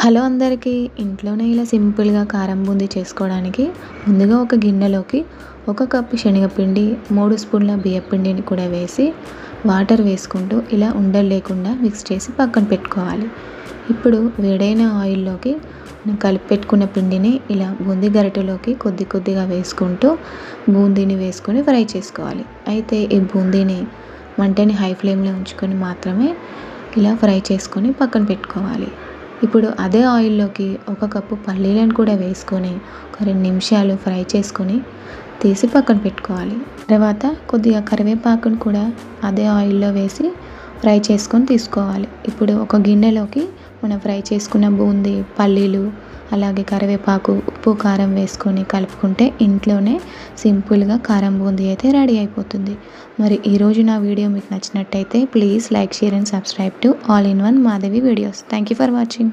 Hello అందరికీ. ఇంట్లోనే ఇలా సింపుల్గా కారం బూందీ చేసుకోవడానికి ముందుగా ఒక గిన్నెలోకి 1 కప్పు శనగపిండి, 3 స్పూన్ల బియ్యపిండిని కూడా వేసి వాటర్ వేసుకుంటూ ఇలా ఉండలు లేకుండా మిక్స్ చేసి పక్కన పెట్టుకోవాలి. ఇప్పుడు వేడైన ఆయిల్లోకి మనం కలిపి పెట్టుకున్న పిండిని ఇలా బూందీ గరిటెలోకి కొద్ది కొద్దిగా వేసుకుంటూ బూందీని వేసుకొని ఫ్రై చేసుకోవాలి. అయితే ఈ బూందీని మంటని హై ఫ్లేమ్లో ఉంచుకొని మాత్రమే ఇలా ఫ్రై చేసుకొని పక్కన పెట్టుకోవాలి. ఇప్పుడు అదే ఆయిల్లోకి 1 కప్పు పల్లీలను కూడా వేసుకొని ఒక 2 నిమిషాలు ఫ్రై చేసుకొని తీసి పక్కన పెట్టుకోవాలి. తర్వాత కొద్దిగా కరివేపాకును కూడా అదే ఆయిల్లో వేసి ఫ్రై చేసుకొని తీసుకోవాలి. ఇప్పుడు ఒక గిన్నెలోకి మనం ఫ్రై చేసుకున్న బూందీ, పల్లీలు, అలాగే కరివేపాకు, ఉప్పు, కారం వేసుకొని కలుపుకుంటే ఇంట్లోనే సింపుల్గా కారం బూందీ అయితే రెడీ అయిపోతుంది. మరి ఈరోజు నా వీడియో మీకు నచ్చినట్టయితే please like, share and subscribe to all in one Madhavi videos. Thank you for watching.